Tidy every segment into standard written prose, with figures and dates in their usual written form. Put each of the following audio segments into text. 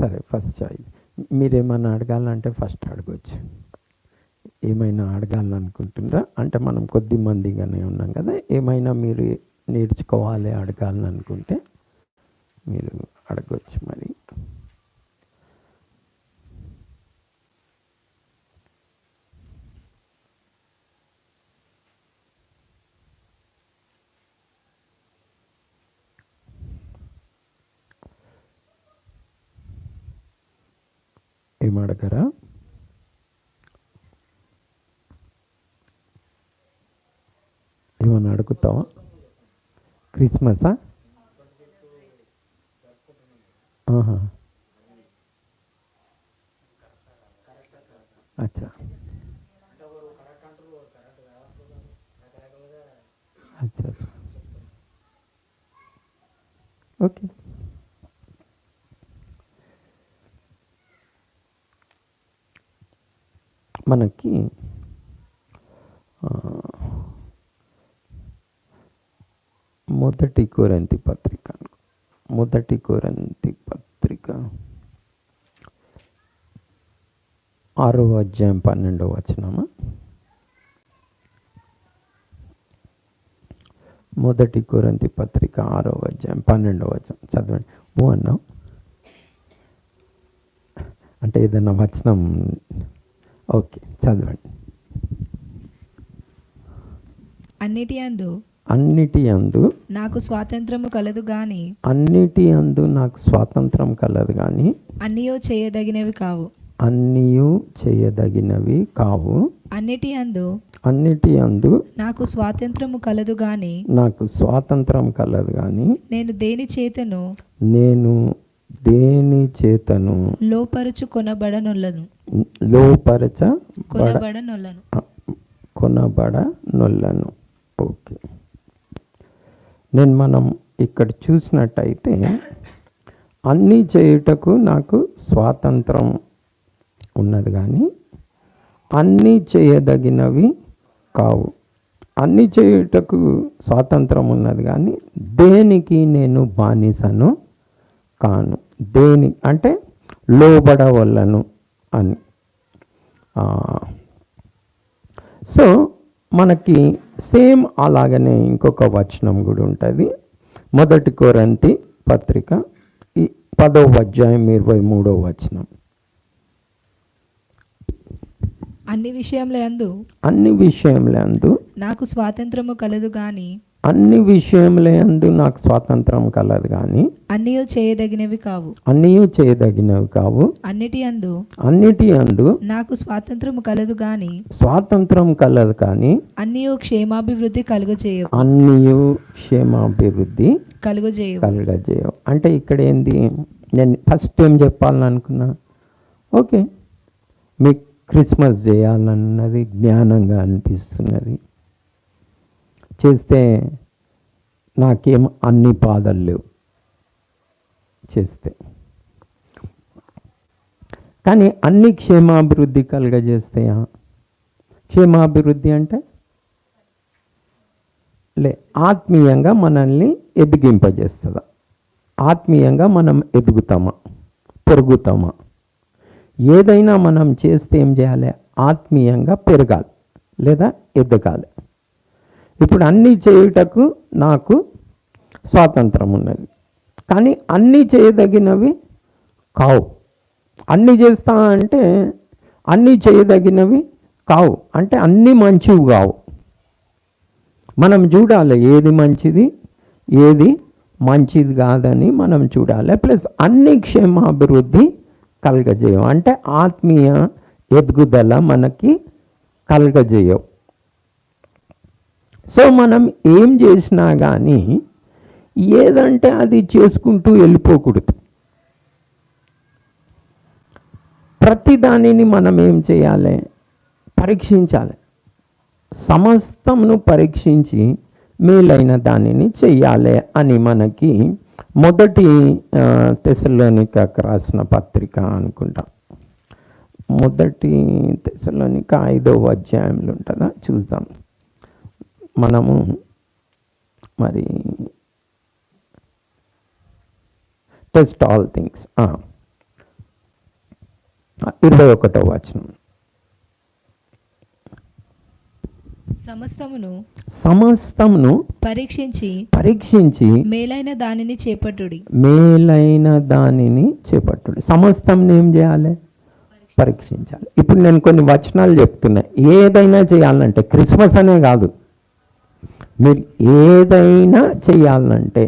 సరే first choice. మీరేమన్నా అడగాలంటే ఫస్ట్ అడగవచ్చు. ఏమైనా అడగాలనుకుంటున్నారా? అంటే మనం కొద్ది మందిగానే ఉన్నాం కదా, ఏమైనా మీరు నేర్చుకోవాలి అడగాలని అనుకుంటే మీరు అడగవచ్చు. మరి ఏమడగరా? ఏమన్నా అడుగుతావా? క్రిస్మసా? అచ్చా అచ్చా అచ్చా, ఓకే. మనకి మొదటి కొరింథీ పత్రిక 6వ అధ్యాయం 12వ వచనమా? మొదటి కొరింథీ పత్రిక 6వ అధ్యాయం 12వ వచనం చదవండి. ఓ అన్నావు అంటే ఏదన్నా వచనం? ఓకే, చదవండి. అన్నిటి యందు నాకు స్వాతంత్రము కలదు గాని అన్నియు చేయదగినవి కావు. అన్నిటి యందు నాకు స్వాతంత్రము కలదు గాని నేను దేని చేతను లోపరచు కొనబడనొల్లను. ఓకే, మనం ఇక్కడ చూసినట్టయితే అన్నీ చేయుటకు నాకు స్వాతంత్రం ఉన్నది కానీ అన్నీ చేయదగినవి కావు. అన్నీ చేయుటకు స్వాతంత్రం ఉన్నది కానీ దేనికి నేను బానిసను కాను. దేని అంటే లోబడవలను అని. సో మనకి సేమ్ అలాగనే ఇంకొక వచనం కూడా ఉంటుంది. మొదటి కొరింథీ పత్రిక 10వ అధ్యాయం 23వ వచనం. అన్ని విషయములందు నాకు స్వాతంత్రము కలదు గాని అన్నియు చేయదగినవి కావు. అన్నిటి యందు నాకు స్వాతంత్రము కలదు గాని అన్నియు క్షేమాభివృద్ధి కలుగజేయవు. అంటే ఇక్కడ ఏంది, నేను ఫస్ట్ ఏం చెప్పాలనుకున్నా, ఓకే మీకు క్రిస్మస్ చేయాలన్నది జ్ఞానంగా అనిపిస్తున్నది, చేస్తే నాకేం అన్ని బాధలు లేవు చేస్తే. కానీ అన్ని క్షేమాభివృద్ధి కలుగజేస్తాయా? క్షేమాభివృద్ధి అంటే ఆత్మీయంగా మనల్ని ఎదిగింపజేస్తుందా? ఆత్మీయంగా మనం ఎదుగుతామా, పెరుగుతామా? ఏదైనా మనం చేస్తే ఏం చేయాలి? ఆత్మీయంగా పెరగాలి లేదా ఎదగాలి. ఇప్పుడు అన్నీ చేయుటకు నాకు స్వాతంత్రం ఉన్నది కానీ అన్నీ చేయదగినవి కావు. అన్నీ చేస్తా అంటే అన్నీ చేయదగినవి కావు అంటే అన్నీ మంచివి కావు. మనం చూడాలి ఏది మంచిది ఏది మంచిది కాదని మనం చూడాలి. ప్లస్ అన్ని క్షేమాభివృద్ధి కలగజేయవు అంటే ఆత్మీయ ఎదుగుదల మనకి కలగజేయవు. సో మనం ఏం చేసినా కానీ ఏదంటే అది చేసుకుంటూ వెళ్ళిపోకూడదు. ప్రతి దానిని మనం ఏం చేయాలి? పరీక్షించాలి. సమస్తమును పరీక్షించి మేలైన దానిని చెయ్యాలి అని మనకి మొదటి తెస్సలోనికకు రాసిన పత్రిక అనుకుంటా, మొదటి తెస్సలోనిక 5వ అధ్యాయంలో ఉంటుందా? చూద్దాం. మనము మరి టెస్ట్ ఆల్ థింగ్స్ 21వ వచనం. సమస్తమును పరీక్షించి మేలైన దానిని చేపట్టుడి. సమస్తం ఏం చేయాలి? పరీక్షించాలి. ఇప్పుడు నేను కొన్ని వచనాలు చెప్తున్నా. ఏదైనా చేయాలంటే, క్రిస్మస్ అనే కాదు, మీరు ఏదైనా చేయాలంటే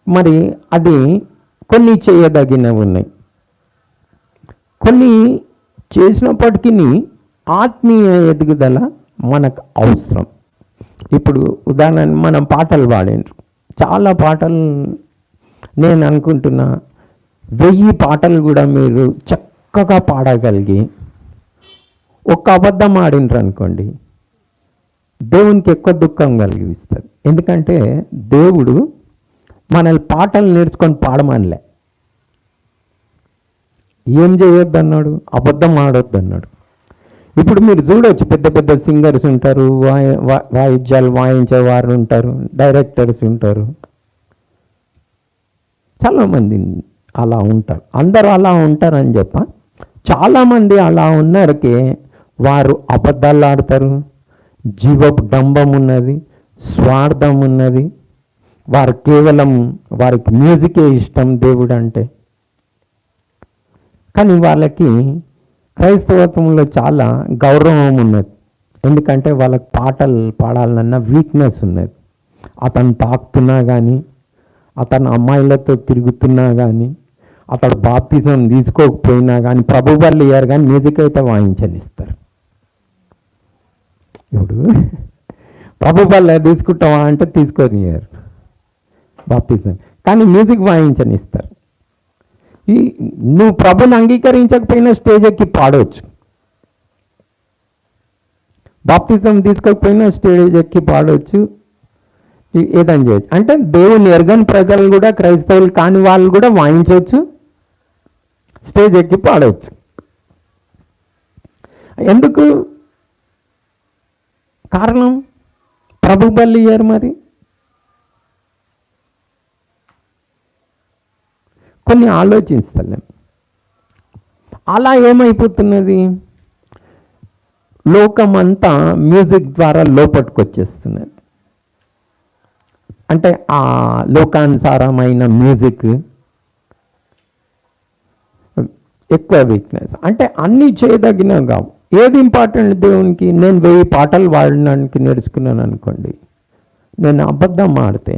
మరి అది కొన్ని చేయదగినవి ఉన్నాయి, కొన్ని చేసినప్పటికీ ఆత్మీయ ఎదుగుదల మనకు అవసరం. ఇప్పుడు ఉదాహరణ, మనం పాటలు పాడినారు, చాలా పాటలు, నేను అనుకుంటున్నా 1000 పాటలు కూడా మీరు చక్కగా పాడగలిగి ఒక్క అబద్ధం ఆడినరు అనుకోండి, దేవునికి ఎక్కువ దుఃఖం కలిగిస్తుంది. ఎందుకంటే దేవుడు మనల్ని పాటలు నేర్చుకొని పాడమనిలే, ఏం చేయొద్దు అన్నాడు? అబద్ధం ఆడొద్దు అన్నాడు. ఇప్పుడు మీరు చూడవచ్చు, పెద్ద పెద్ద సింగర్స్ ఉంటారు, వాయిద్యాలు వాయించేవారు ఉంటారు, డైరెక్టర్స్ ఉంటారు, చాలామంది అలా ఉంటారు. అందరూ అలా ఉంటారని చెప్ప, చాలామంది అలా ఉన్నారకే వారు అబద్ధాలు ఆడతారు, జీవపు డంబం ఉన్నది, స్వార్థం ఉన్నది, వారు కేవలం వారికి మ్యూజికే ఇష్టం దేవుడు అంటే. కానీ వాళ్ళకి క్రైస్తవత్వంలో చాలా గౌరవం ఉన్నది, ఎందుకంటే వాళ్ళకి పాటలు పాడాలన్న వీక్నెస్ ఉన్నది. అతను తాకుతున్నా కానీ, అతను అమ్మాయిలతో తిరుగుతున్నా కానీ, అతడు బాప్తిజం తీసుకోకపోయినా కానీ, ప్రభు వాళ్ళు ఇయ్యారు కానీ మ్యూజిక్ అయితే వాయించనిస్తారు. ఇప్పుడు ప్రభు వాళ్ళు తీసుకుంటావా అంటే తీసుకొనియారు బాప్తిజం, కానీ మ్యూజిక్ వాయించనిస్తారు. నువ్వు ప్రభుని అంగీకరించకపోయినా స్టేజ్ ఎక్కి పాడవచ్చు, బాప్తిజం తీసుకోకపోయినా స్టేజ్ ఎక్కి పాడవచ్చు, ఏదని చేయొచ్చు. అంటే దేవుని ఎరగని ప్రజలు కూడా, క్రైస్తవులు కాని వాళ్ళు కూడా వాయించవచ్చు, స్టేజ్ ఎక్కి పాడవచ్చు. ఎందుకు? కారణం ప్రభు బల్లి ఇయ్యారు. మరి కొన్ని ఆలోచిస్తలేం. అలా ఏమైపోతున్నది, లోకమంతా మ్యూజిక్ ద్వారా లోపట్టుకొచ్చేస్తున్నది. అంటే ఆ లోకానుసారమైన మ్యూజిక్ ఎక్కువ వీక్నెస్. అంటే అన్నీ చేయదగినవి కావు. ఏది ఇంపార్టెంట్ దేవునికి? నేను 1000 పాటలు పాడడానికి నేర్చుకున్నాను అనుకోండి, నేను అబద్ధం ఆడితే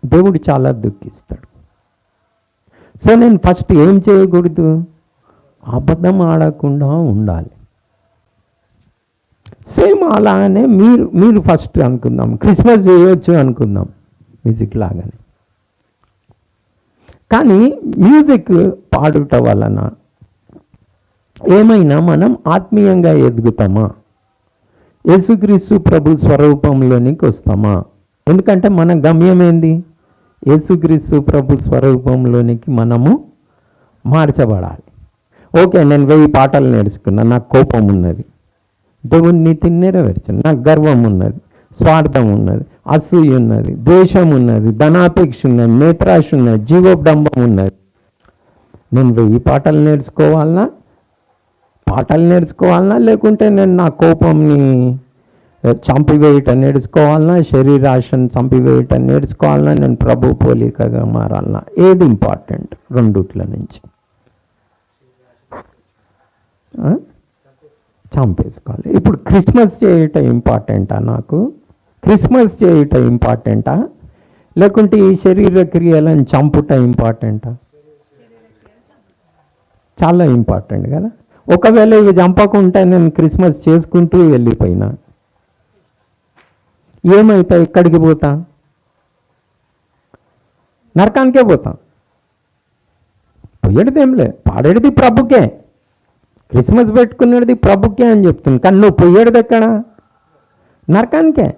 దేవుడు చాలా దుఃఖిస్తాడు. సో నేను ఫస్ట్ ఏం చేయకూడదు? అబద్ధం ఆడకుండా ఉండాలి. సేమ్ అలానే మీరు ఫస్ట్ అనుకుందాం, క్రిస్మస్ చేయొచ్చు అనుకుందాం మ్యూజిక్ లాగానే. కానీ మ్యూజిక్ పాడుట వలన ఏమైనా మనం ఆత్మీయంగా ఎదుగుతామా? యేసుక్రీస్తు ప్రభు స్వరూపంలోనికి వస్తామా? ఎందుకంటే మన గమ్యం ఏంది? యేసుక్రీస్తు ప్రభు స్వరూపంలోనికి మనము మార్చబడాలి. ఓకే, నేను 1000 పాటలు నేర్చుకున్నా, నాకు కోపం ఉన్నది, దేవుని నీతిని నెరవేర్చను, నాకు గర్వం ఉన్నది, స్వార్థం ఉన్నది, అసూయ ఉన్నది, ద్వేషం ఉన్నది, ధనాపేక్ష ఉన్నది, నేత్రాశ ఉన్నది, జీవోడంబం ఉన్నది. నేను 1000 పాటలు నేర్చుకోవాలనా లేకుంటే నేను నా కోపంని చంపివేయటం నేర్చుకోవాలన్నా, శరీరాశను చంపివేయటం నేర్చుకోవాలన్నా, నేను ప్రభు పోలికగా మారాలన్నా? ఏది ఇంపార్టెంట్ రెండుట్ల నుంచి? చంపేసుకోవాలి. ఇప్పుడు క్రిస్మస్ చేయటం ఇంపార్టెంటా? నాకు క్రిస్మస్ చేయటం ఇంపార్టెంటా లేకుంటే ఈ శరీర క్రియలను చంపుట ఇంపార్టెంటా? చాలా ఇంపార్టెంట్ కదా. ఒకవేళ ఇవి చంపకుంటే నేను క్రిస్మస్ చేసుకుంటూ వెళ్ళిపోయినా ఏమైతా? ఎక్కడికి పోతా? నరకానికే పోతా. పోయేటిదేంలే, పాడేది ప్రభుకే, క్రిస్మస్ పెట్టుకునేది ప్రభుకే అని చెప్తుంది. కానీ నువ్వు పోయేది ఎక్కడ? నరకానికే.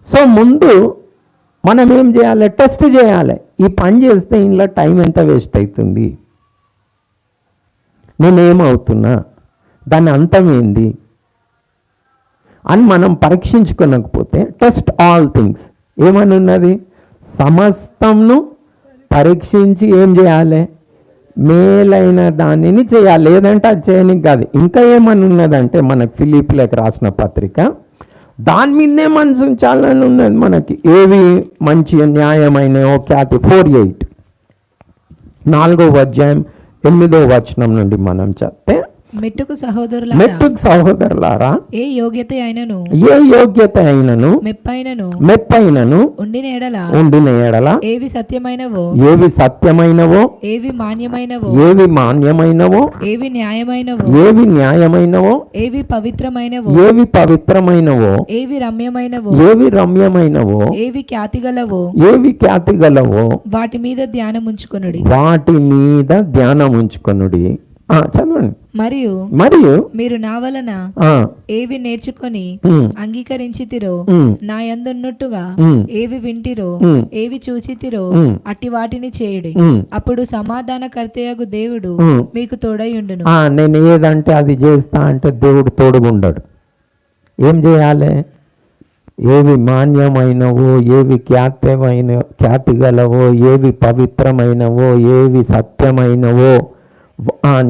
సో ముందు మనం ఏం చేయాలి? టెస్ట్ చేయాలి. ఈ పని చేస్తే ఇంట్లో టైం ఎంత వేస్ట్ అవుతుంది, నేనేమవుతున్నా, దాని అంతం ఏంది అని మనం పరీక్షించుకోనకపోతే, టెస్ట్ ఆల్ థింగ్స్ ఏమని ఉన్నది? సమస్తంను పరీక్షించి ఏం చేయాలి? మేలైన దానిని చేయాలి, లేదంటే అది చేయనికి కాదు. ఇంకా ఏమని ఉన్నదంటే మనకు ఫిలిప్పీలకు రాసిన పత్రిక దాని మీదనే మనసు ఉంచాలని ఉన్నది మనకి. ఏవి మంచి న్యాయమైనవో ఖ్యాతి 4:8 4వ అధ్యాయం 8వ వచనం నుండి మనం చదివితే, మెట్టుకు సహోదరులారా ఏ యోగ్యత అయినను మెప్పైనను ఉండిన ఎడల ఏవి సత్యమైనవో ఏవి మాన్యమైనవో ఏవి న్యాయమైనవో ఏవి పవిత్రమైనవో ఏవి రమ్యమైనవో ఏవి ఖ్యాతిగలవో వాటి మీద ధ్యానముంచుకొనుడి. చదవండి. మరియు మీరు నా వలన ఏవి నేర్చుకొని అంగీకరించితిరో, నా యందున్నట్టుగా ఏవి వింటిరో, ఏవి చూచితిరో అట్టి వాటిని చేయుడి. అప్పుడు సమాధానకర్తయగు దేవుడు మీకు తోడై ఉండును. నేను ఏదంటే అది చేస్తా అంటే దేవుడు తోడుగుండడు. ఏం చేయాలి? ఏవి మాన్యమైనవో, ఏవి ఖ్యాతిగలవో, ఏవి పవిత్రమైనవో, ఏవి సత్యమైనవో,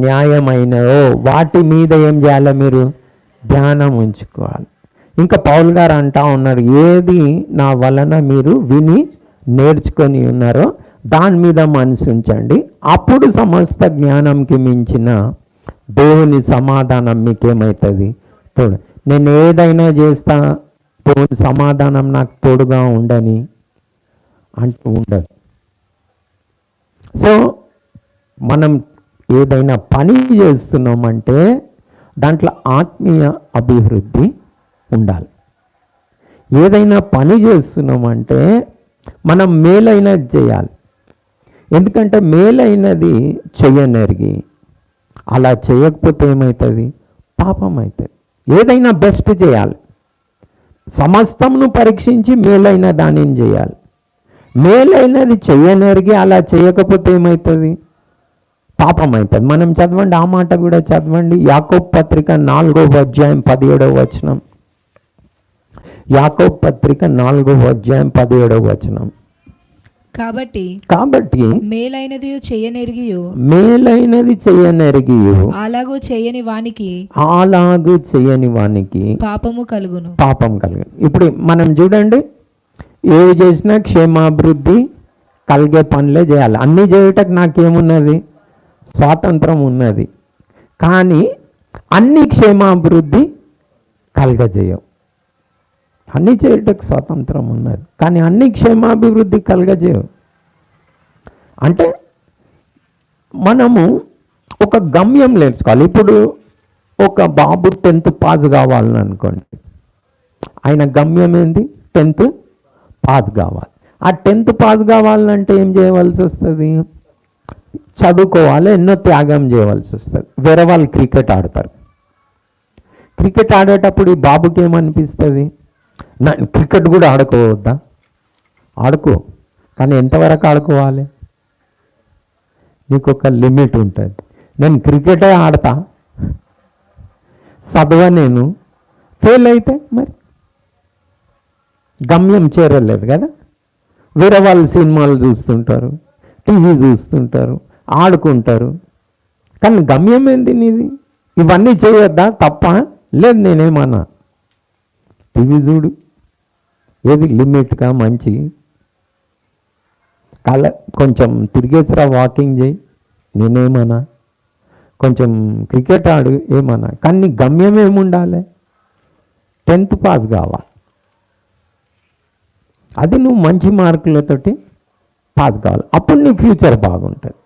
న్యాయమైనవో వాటి మీద ఏం చేయాలి? మీరు ధ్యానం ఉంచుకోవాలి. ఇంకా పౌలు గారు అంటా ఉన్నారు, ఏది నా వలన మీరు విని నేర్చుకొని ఉన్నారో దాని మీద మనసు ఉంచండి, అప్పుడు సమస్త జ్ఞానంకి మించిన దేవుని సమాధానం మీకేమవుతుంది? తోడు. నేను ఏదైనా చేస్తా, దేవుని సమాధానం నాకు తోడుగా ఉండని అంటూ ఉండదు. సో మనం ఏదైనా పని చేస్తున్నామంటే దాంట్లో ఆత్మీయ అభివృద్ధి ఉండాలి. ఏదైనా పని చేస్తున్నామంటే మనం మేలైనది చేయాలి. ఎందుకంటే మేలైనది చెయ్యనరిగి అలా చేయకపోతే ఏమవుతుంది? పాపం అవుతుంది. ఏదైనా బెస్ట్ చేయాలి, సమస్తమును పరీక్షించి మేలైన దానిని చేయాలి. మేలైనది చెయ్యనరిగి అలా చేయకపోతే ఏమవుతుంది? పాపం అవుతుంది. మనం చదవండి, ఆ మాట కూడా చదవండి. యాకోబు పత్రిక 4వ అధ్యాయం 17వ వచనం. యాకోబు పత్రిక 4వ అధ్యాయం 17వ వచనం. కాబట్టి మేలైనది చెయ్యనెరిగియు అలాగూ చేయని వానికి పాపం కలుగును. ఇప్పుడు మనం చూడండి, ఏవి చేసినా క్షేమాభివృద్ధి కలిగే పనులే చేయాలి. అన్నీ చేయటకు నాకేమున్నది? స్వాతంత్రం ఉన్నది. కానీ అన్ని క్షేమాభివృద్ధి కలగజేయం. అన్ని చేయటకు స్వాతంత్రం ఉన్నది, కానీ అన్ని క్షేమాభివృద్ధి కలగజేయవు. అంటే మనము ఒక గమ్యం నేర్చుకోవాలి. ఇప్పుడు ఒక బాబు 10th పాస్ కావాలని అనుకోండి, ఆయన గమ్యం ఏంది? 10th పాస్ కావాలి. ఆ 10th పాస్ కావాలంటే ఏం చేయవలసి వస్తుంది? చదువుకోవాలి, ఎన్నో త్యాగం చేయవలసి వస్తుంది. వేరే వాళ్ళు క్రికెట్ ఆడతారు. క్రికెట్ ఆడేటప్పుడు ఈ బాబుకి ఏమనిపిస్తుంది? క్రికెట్ కూడా ఆడుకోవద్దా? ఆడుకో, కానీ ఎంతవరకు ఆడుకోవాలి? నీకు ఒక లిమిట్ ఉంటుంది. నేను క్రికెటే ఆడతా, నేను ఫెయిల్ అయితే మరి గమ్యం చేరలేదు కదా. వేరే వాళ్ళు సినిమాలు చూస్తుంటారు, టీవీ చూస్తుంటారు, ఆడుకుంటారు, కానీ గమ్యం ఏంది నీది? ఇవన్నీ చేయొద్దా? తప్ప లేదు. నేనేమన్నా టీవీ చూడు, ఏది లిమిట్గా మంచి కొంచెం తిరిగేసిరా, వాకింగ్ చేయి, నేనేమన్నా కొంచెం క్రికెట్ ఆడు, ఏమన్నా. కానీ గమ్యం ఏముండాలి? 10th పాస్ కావాలి. అది నువ్వు మంచి మార్కులతోటి పాస్ కావాలి, అప్పుడు నీ ఫ్యూచర్ బాగుంటుంది.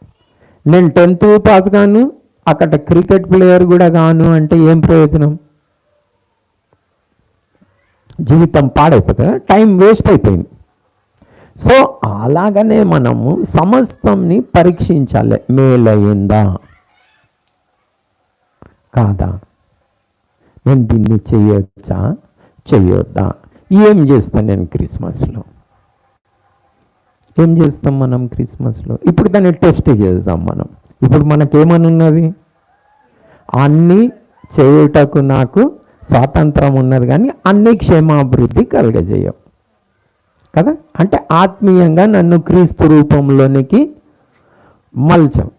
నేను 10th పాస్ కాను, అక్కడ క్రికెట్ ప్లేయర్ కూడా కాను అంటే ఏం ప్రయోజనం? జీవితం పాడైపోతుంది, టైం వేస్ట్ అయిపోయింది. సో అలాగనే మనము సమస్తంని పరీక్షించాలి. మేలయ్యిందా కాదా? నేను దీన్ని చేయొచ్చా చేయొద్దా? ఏం చేస్తాను నేను క్రిస్మస్లో? ఏం చేస్తాం మనం క్రిస్మస్లో? ఇప్పుడు దాన్ని టెస్ట్ చేద్దాం మనం. ఇప్పుడు మనకేమని ఉన్నది? అన్నీ చేయుటకు నాకు స్వాతంత్రం ఉన్నది, కానీ అన్ని క్షేమాభివృద్ధి కలగజేయం. కదా. అంటే ఆత్మీయంగా నన్ను క్రీస్తు రూపంలోనికి మలచం.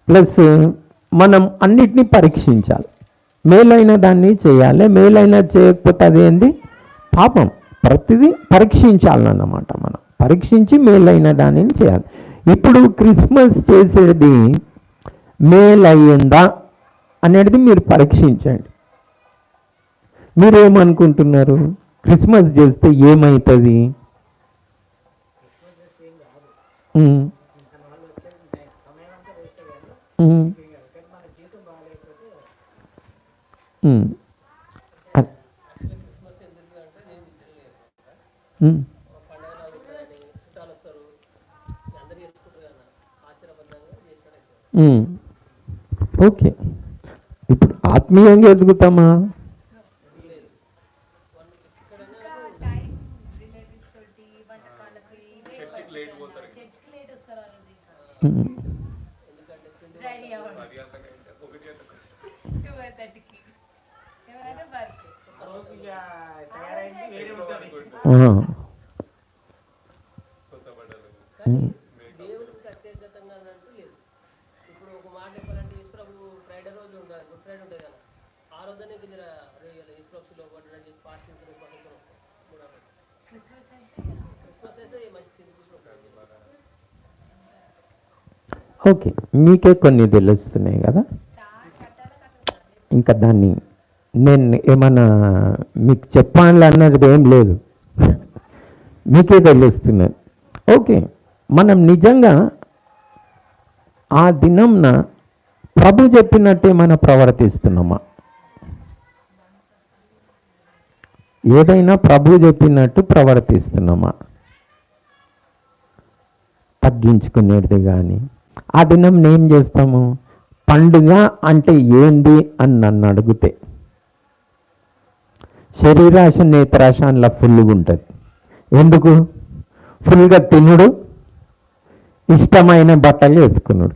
ప్లస్ మనం అన్నిటినీ పరీక్షించాలి. మేలైన దాన్ని చేయాలి, మేలైన చేయకపోతే అదేంది పాపం. ప్రతిదీ పరీక్షించాలన్నమాట. మనం పరీక్షించి మేలైన దానిని చేయాలి. ఇప్పుడు క్రిస్మస్ చేసేది మేలయ్యిందా అనేది మీరు పరీక్షించండి. మీరేమనుకుంటున్నారు? క్రిస్మస్ చేస్తే ఏమవుతుంది? ఓకే, ఇప్పుడు ఆత్మీయంగా ఎదుగుతామా? ఓకే, మీకే కొన్ని తెలుస్తున్నాయి కదా. ఇంకా దాన్ని నేను ఏమన్నా మీకు చెప్పాలి అన్నది ఏం లేదు, మీకే తెలుస్తున్నది. ఓకే, మనం నిజంగా ఆ దినంన ప్రభు చెప్పినట్టే మనం ప్రవర్తిస్తున్నామా? ఏదైనా ప్రభు చెప్పినట్టు ప్రవర్తిస్తున్నామా? తగ్గించుకునేది కానీ ఆ దినం ఏం చేస్తాము? పండుగ అంటే ఏంది అని నన్ను అడిగితే శరీరాశ నేత్రాశ అలా ఫుల్గా ఉంటుంది. ఎందుకు? ఫుల్గా తినుడు, ఇష్టమైన బట్టలు వేసుకున్నాడు.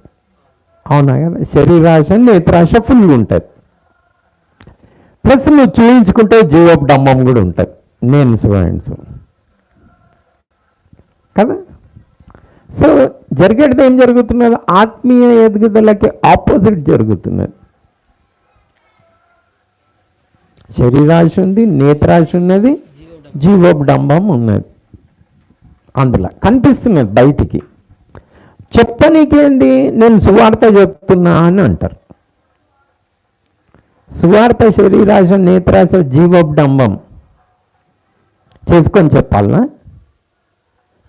అవునా కదా? శరీరాశ నేత్రాశ ఫుల్గా ఉంటుంది. ప్లస్ నువ్వు చూయించుకుంటే జీవపు డంబం కూడా ఉంటుంది, నేను స్టూడెంట్స్ కదా. సో జరిగేది ఏం జరుగుతున్నది? ఆత్మీయ ఎదుగుదలకి ఆపోజిట్ జరుగుతున్నది. శరీరాశ ఉంది, నేత్రాశ ఉన్నది, జీవపు డంబం ఉన్నది. అందులో కనిపిస్తున్నది బయటికి. చెప్పనీకేంది? నేను సువార్త చెప్తున్నా అని అంటారు. సువార్త శరీరాశ నేత్రాశ జీవపు డంబం చేసుకొని చెప్పాలనా?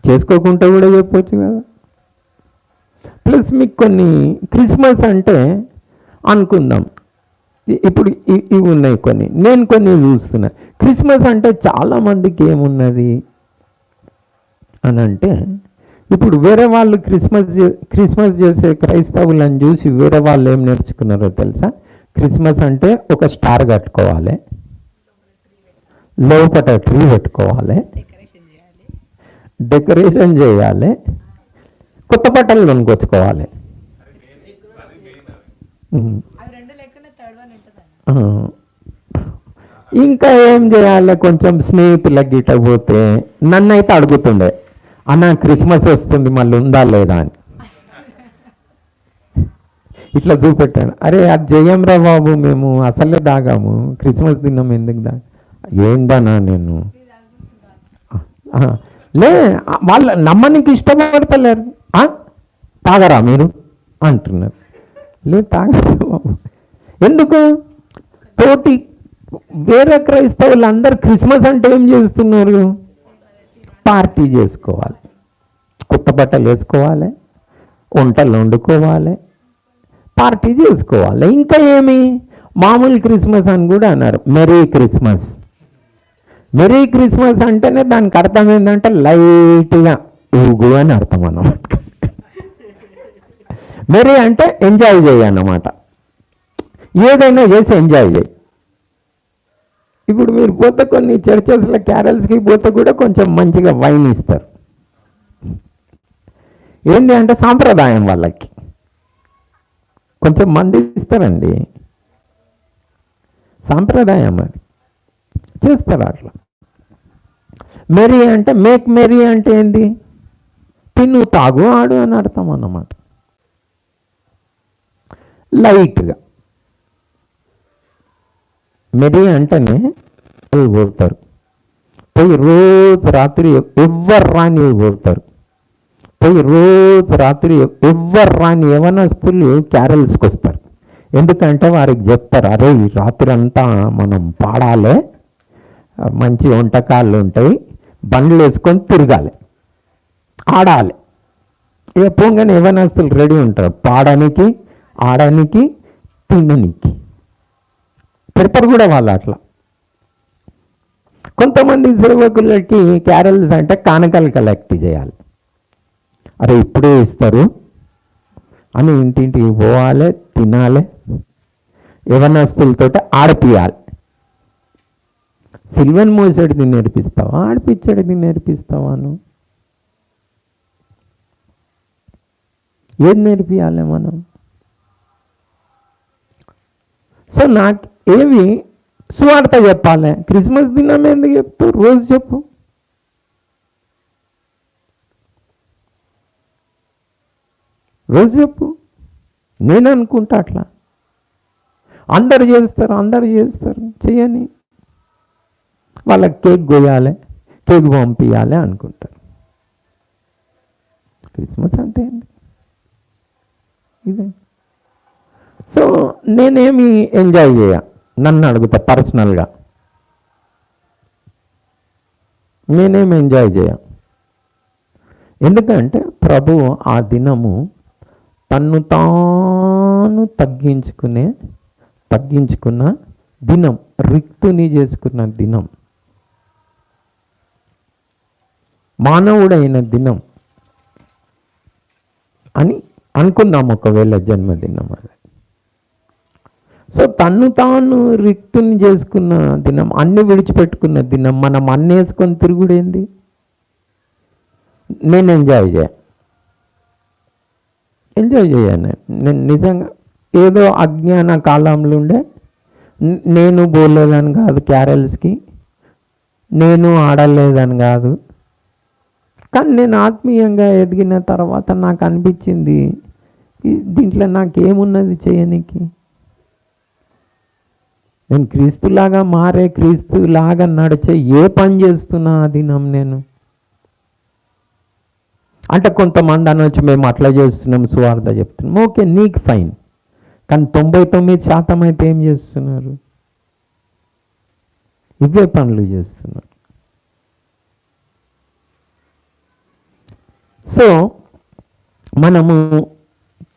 చేసుకోకుండా కూడా చెప్పవచ్చు కదా. ప్లస్ మీకు కొన్ని క్రిస్మస్ అంటే అనుకుందాం, ఇప్పుడు ఇవి ఉన్నాయి కొన్ని, నేను కొన్ని చూస్తున్నా. క్రిస్మస్ అంటే చాలామందికి ఏమున్నది అని అంటే, ఇప్పుడు వేరే వాళ్ళు క్రిస్మస్ చేసే క్రైస్తవులను చూసి వేరే వాళ్ళు ఏం నేర్చుకున్నారో తెలుసా? క్రిస్మస్ అంటే ఒక స్టార్ కట్టుకోవాలి, లోపల ట్రీ పెట్టుకోవాలి, డెకరేషన్ చేయాలి, కొత్త బట్టలు కొనుక్కొచ్చుకోవాలి. ఇంకా ఏం చేయాలి? కొంచెం స్నేహితులకు గిట్ట పోతే నన్నైతే అడుగుతుండే, అన్న క్రిస్మస్ వస్తుంది మళ్ళీ ఉందా లేదా అని. ఇట్లా చూపెట్టాను. అరే అది జయంరా బాబు, మేము అసలే దాగాము, క్రిస్మస్ దినం ఎందుకు ఏందనా నేను లే, వాళ్ళ నమ్మనికి ఇష్టపడతలేరు. తాగరా మీరు అంటున్నారు. లే తాగరా బాబు. ఎందుకు? తోటి వేరే క్రైస్తవులు అందరు క్రిస్మస్ అంటే ఏం చేస్తున్నారు? పార్టీ చేసుకోవాలి, కొత్త బట్టలు వేసుకోవాలి, వంటలు వండుకోవాలి, పార్టీ చేసుకోవాలి. ఇంకా ఏమి? మామూలు క్రిస్మస్ అని కూడా అన్నారు, మెరీ క్రిస్మస్. మెరీ క్రిస్మస్ అంటేనే దానికి అర్థం ఏంటంటే లైట్గా ఊగు అని అర్థం అన్నమాట. మెరీ అంటే ఎంజాయ్ చేయన్నమాట, ఏదైనా చేసి ఎంజాయ్ చేయి. ఇప్పుడు మీరు పోతే కొన్ని చర్చెస్లో క్యారల్స్కి పోతే కూడా కొంచెం మంచిగా వైన్ ఇస్తారు. ఏంటి అంటే సాంప్రదాయం, వాళ్ళకి కొంచెం మంది ఇస్తారండి, సాంప్రదాయం అది, చేస్తారు అట్లా. మెరీ అంటే మేక్ మెరీ అంటే ఏంది? తిను తాగు ఆడు అని అర్థం అన్నమాట. లైట్గా మెరీ అంటేనే పోయి పోతారు, పోయి రోజు రాత్రి ఎవ్వరు రాని పోతారు, పోయి రోజు రాత్రి ఎవ్వరు రాని యవనస్తులు క్యారల్స్కి వస్తారు. ఎందుకంటే వారికి చెప్తారు, అరే ఈ రాత్రి అంతా మనం పాడాలి, మంచి వంటకాలు ఉంటాయి, బండ్లు వేసుకొని తిరగాలి, ఆడాలి. ఇక పోగానే యవనస్తులు రెడీ ఉంటారు పాడడానికి, ఆడడానికి, తినడానికి. పెడతారు కూడా వాళ్ళు అట్లా. కొంతమంది సేవకులకి క్యారల్స్ అంటే కానుకలు కలెక్ట్ చేయాలి. అరే ఇప్పుడే ఇస్తారు అని ఇంటింటికి పోవాలి, తినాలి, యవనస్తులతో ఆడిపియాలి. సిల్వన్ మోసేడిది నేర్పిస్తావా, ఆడిపించేది నేర్పిస్తావా? నువ్వు ఏది నేర్పియాలి మనం? సో నాకు ఏవి సువార్త చెప్పాలి. క్రిస్మస్ దినం ఎందుకు చెప్తూ? రోజు చెప్పు. రోజు చెప్పు. నేను అనుకుంటా అట్లా. అందరు చేస్తారు, చేయని. వాళ్ళకి కేక్ కొయ్యాలి, కేక్ పంపించాలి అనుకుంటారు. క్రిస్మస్ అంటే ఏంటి? ఇదే. సో నేనేమి ఎంజాయ్ చేయ, నన్ను అడుగుతా పర్సనల్గా, నేనేమి ఎంజాయ్ చేయ. ఎందుకంటే ప్రభు ఆ దినము తన్ను తాను తగ్గించుకున్న దినం, రిక్తుని చేసుకున్న దినం, మానవుడైన దినం అని అనుకుందాం ఒకవేళ జన్మదినం అది. సో తన్ను తాను రిక్తుని చేసుకున్న దినం, అన్ని విడిచిపెట్టుకున్న దినం, మనం అన్ని వేసుకొని తిరుగుడేంది? నేను ఎంజాయ్ చేయను. నేను నిజంగా ఏదో అజ్ఞాన కాలంలో ఉండే, నేను పోలేదని కాదు క్యారల్స్కి, నేను ఆడలేదని కాదు, కానీ నేను ఆత్మీయంగా ఎదిగిన తర్వాత నాకు అనిపించింది దీంట్లో నాకేమున్నది చేయనికి. నేను క్రీస్తులాగా మారే, క్రీస్తులాగా నడిచే ఏ పని చేస్తున్నా ఆ దినం నేను. అంటే కొంతమంది అనొచ్చు మేము అట్లా చేస్తున్నాం, సువార్త చెప్తున్నాం. ఓకే, నీకు ఫైన్. కానీ 99% అయితే ఏం చేస్తున్నారు? ఇవే పనులు చేస్తున్నారు. సో మనము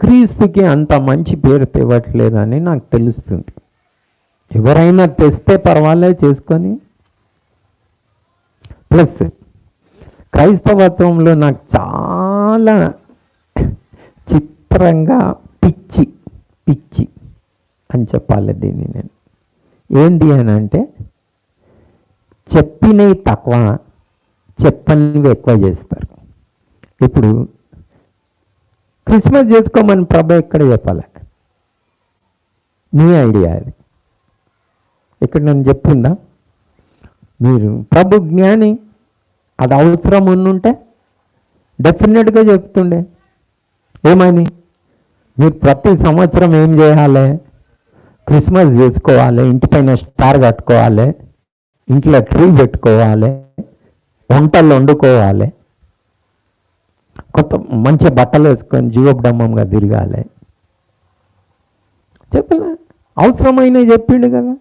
క్రీస్తుకి అంత మంచి పేరు తేవట్లేదని నాకు తెలుస్తుంది. ఎవరైనా తెస్తే పర్వాలేదు చేసుకొని. ప్లస్ క్రైస్తవత్వంలో నాకు చాలా చిత్రంగా పిచ్చి అని చెప్పాలి దీన్ని నేను. ఏంటి అని అంటే చెప్పినవి తక్కువ, చెప్పనివి ఎక్కువ చేస్తారు. ఇప్పుడు క్రిస్మస్ చేసుకోమని ప్రభు ఎక్కడ చెప్పాలి? నీ ఐడియా అది. ఇక్కడ నన్ను చెప్పిందా? మీరు ప్రభు జ్ఞాని, అది అవసరం ఉండుంటే డెఫినెట్గా చెప్తుండే. ఏమని? మీరు ప్రతి సంవత్సరం ఏం చేయాలి? క్రిస్మస్ చేసుకోవాలి, ఇంటిపైన స్టార్ కట్టుకోవాలి, ఇంట్లో ట్రీ పెట్టుకోవాలి, వంటలు వండుకోవాలి, కొత్త మంచి బట్టలు వేసుకొని జీవోపడమ్మంగా తిరగాలి. చెప్పలే? అవసరమైన చెప్పిండు కదా.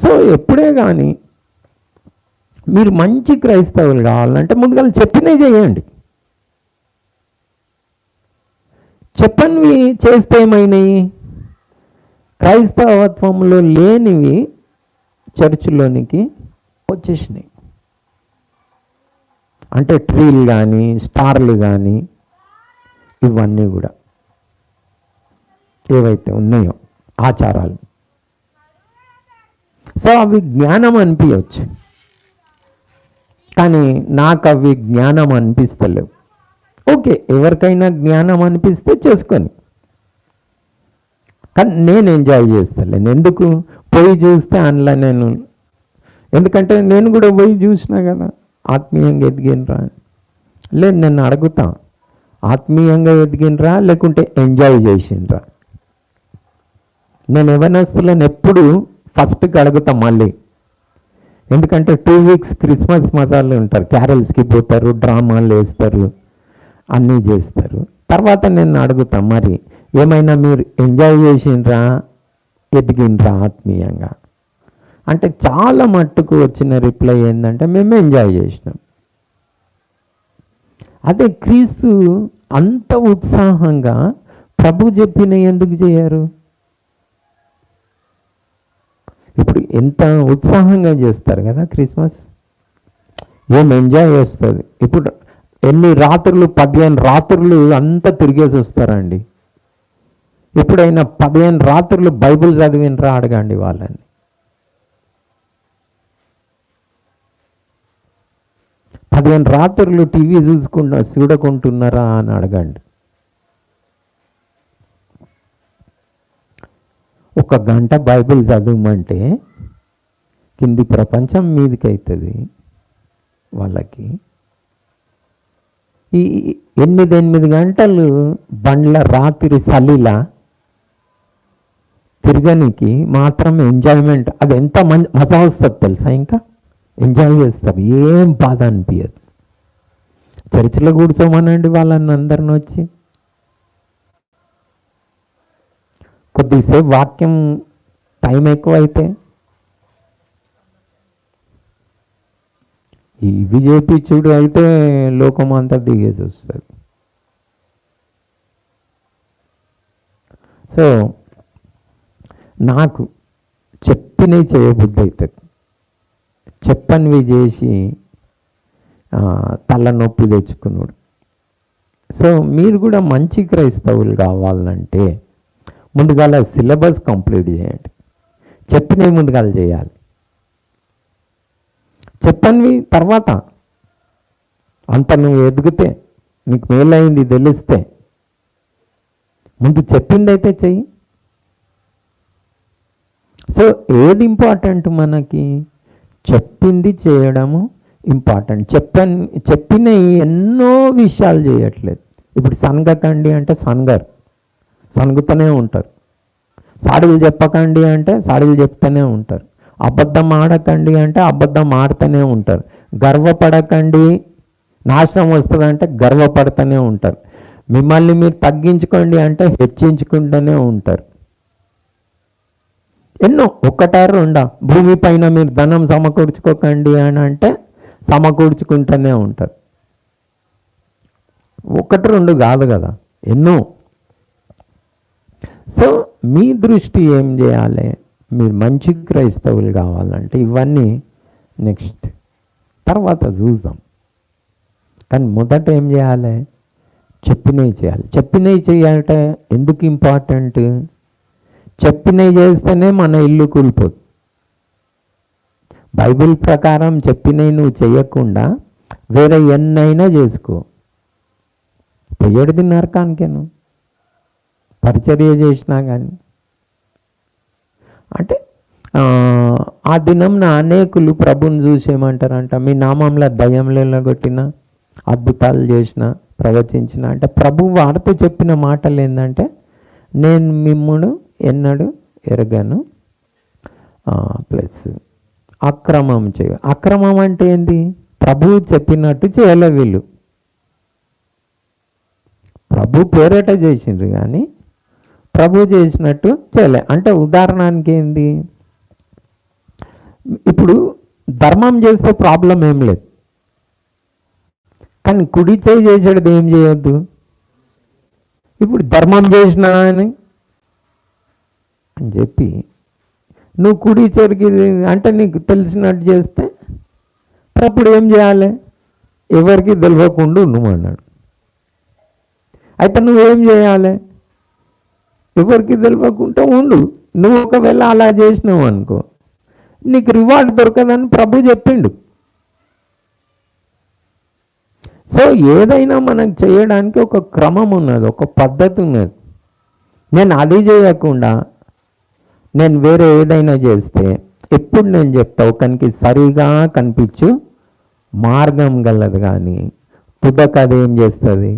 సో ఎప్పుడే కానీ మీరు మంచి క్రైస్తవులు కావాలంటే ముందుగా చెప్పినవి చేయండి. చెప్పనివి చేస్తే ఏమైనాయి? క్రైస్తవత్వంలో లేనివి చర్చిలోనికి వచ్చేసినాయి. అంటే ట్రీలు కానీ, స్టార్లు కానీ, ఇవన్నీ కూడా ఏవైతే ఉన్నాయో ఆచారాలు. సో అవి జ్ఞానం అనిపించవచ్చు, కానీ నాకు అవి జ్ఞానం అనిపిస్తలేవు. ఓకే, ఎవరికైనా జ్ఞానం అనిపిస్తే చేసుకొని, కానీ నేను ఎంజాయ్ చేస్తలేను. ఎందుకు? పోయి చూస్తే అందులో నేను ఎందుకంటే నేను కూడా పోయి చూసినా కదా ఆత్మీయంగా ఎదిగినరా అని. లేదు, నేను అడుగుతా, ఆత్మీయంగా ఎదిగినరా లేకుంటే ఎంజాయ్ చేసిండ్రా? నేను యవనస్తులను ఎప్పుడు ఫస్ట్కి అడుగుతా మళ్ళీ. ఎందుకంటే 2 వీక్స్ క్రిస్మస్ మజాలు ఉంటారు, క్యారల్స్కి పోతారు, డ్రామాలు వేస్తారు, అన్నీ చేస్తారు. తర్వాత నేను అడుగుతా, మరి ఏమైనా మీరు ఎంజాయ్ చేసిండ్రా, ఎదిగినరా ఆత్మీయంగా అంటే చాలా మట్టుకు వచ్చిన రిప్లై ఏంటంటే మేము ఎంజాయ్ చేసినాం. అదే క్రీస్తు అంత ఉత్సాహంగా ప్రభు చెప్పిన ఎందుకు చేయరు? ఇప్పుడు ఎంత ఉత్సాహంగా చేస్తారు కదా క్రిస్మస్, ఏం ఎంజాయ్ చేస్తుంది. ఇప్పుడు ఎన్ని రాత్రులు, 15 రాత్రులు అంతా తిరిగేసి వస్తారండి. ఎప్పుడైనా 15 రాత్రులు బైబిల్ చదివినరా అడగండి వాళ్ళని. రాత్రులు టీవీ చూడకుంటున్నారా అని అడగండి. 1 గంట బైబిల్ చదవమంటే కింది ప్రపంచం మీదకి అవుతుంది వాళ్ళకి. ఈ 8 గంటలు బండ్ల రాత్రి చలిలా తిరగనికి మాత్రం ఎంజాయ్మెంట్, అది ఎంత మజా వస్తుంది తెలుసా? ఇంకా ఎంజాయ్ చేస్తారు, ఏం బాధ అనిపించదు. చర్చిలో కూర్చోమనండి వాళ్ళని అందరిని వచ్చి, కొద్దిసేపు వాక్యం టైం ఎక్కువ అయితే ఇవి చేపించుడు అయితే లోకం అంతా దిగేసి వస్తుంది. సో నాకు చెప్పినవి చేయబుద్ధి అవుతుంది, చెప్పనివి చేసి తలనొప్పి తెచ్చుకున్నాడు. సో మీరు కూడా మంచి క్రైస్తవులు కావాలంటే ముందుగాల సిలబస్ కంప్లీట్ చేయండి, చెప్పినవి ముందుగాల చేయాలి, చెప్పనివి తర్వాత. అంత నువ్వు ఎదిగితే, నీకు మేలైంది తెలిస్తే ముందు చెప్పింది అయితే చెయ్యి. సో ఏది ఇంపార్టెంట్ మనకి? చెప్పింది చేయడము ఇంపార్టెంట్. చెప్పిన ఎన్నో విషయాలు చేయట్లేదు. ఇప్పుడు సనగకండి అంటే సనుగుతూనే ఉంటారు. సాడులు చెప్పకండి అంటే సాడులు చెప్తూనే ఉంటారు. అబద్ధం ఆడకండి అంటే అబద్ధం ఆడుతూనే ఉంటారు. గర్వపడకండి, నాశనం వస్తుందంటే గర్వపడుతూనే ఉంటారు. మిమ్మల్ని మీరు తగ్గించుకోండి అంటే హెచ్చించుకుంటూనే ఉంటారు. ఎన్నో, 1 2 భూమిపైన మీరు ధనం సమకూర్చుకోకండి అని అంటే సమకూర్చుకుంటూనే ఉంటారు. 1 2 కాదు కదా, ఎన్నో. సో మీ దృష్టి ఏం చేయాలి? మీరు మంచి క్రైస్తవులు కావాలంటే ఇవన్నీ నెక్స్ట్ తర్వాత చూద్దాం. కానీ మొదట ఏం చేయాలి? చెప్పినవి చేయాలి. చెప్పినవి చేయాలంటే ఎందుకు ఇంపార్టెంట్? చెప్పినవి చేస్తేనే మన ఇల్లు కూలిపోదు. బైబిల్ ప్రకారం చెప్పినవి నువ్వు చేయకుండా వేరే ఎన్నైనా చేసుకో, పొయ్యడిది నరకానికేను. పరిచర్య చేసినా కానీ అంటే ఆ దినం నా అనేకులు ప్రభుని చూసేయమంటారంట, మీ నామంలో దయ్యంలో వెళ్ళగొట్టిన, అద్భుతాలు చేసిన, ప్రవచించిన అంటే ప్రభు వారితో చెప్పిన మాటలు ఏంటంటే, నేను మిమ్మును ఎన్నడు ఎరగను, ప్లస్ అక్రమం చేయ. అక్రమం అంటే ఏంది? ప్రభువు చెప్పినట్టు చేయలే వీళ్ళు. ప్రభు పేరేట చేసిండ్రు కానీ ప్రభు చేసినట్టు చేయలే. అంటే ఉదాహరణకి ఏంది? ఇప్పుడు ధర్మం చేస్తే ప్రాబ్లం ఏం లేదు, కానీ కుడి చేయి చేసేది ఏం చేయొద్దు. ఇప్పుడు ధర్మం చేసినా అని చెప్పి నువ్వు కుడి చెరికి అంటే నీకు తెలిసినట్టు చేస్తే అప్పుడు ఏం చేయాలి? ఎవరికి తెలియకుండా నువ్వు అన్నాడు. అయితే నువ్వేం చేయాలి? ఎవరికి తెలియకుండా ఉండు. నువ్వు ఒకవేళ అలా చేసినావు అనుకో, నీకు రివార్డ్ దొరకదని ప్రభు చెప్పిండు. సో ఏదైనా మనం చేయడానికి ఒక క్రమం ఉన్నది, ఒక పద్ధతి ఉన్నది. నేను అది చేయకుండా నేను వేరే ఏదైనా చేస్తే ఎప్పుడు నేను చెప్తా ఒకనికి సరిగా కనిపించు మార్గం గలదు, కానీ తుదక అదేం చేస్తుంది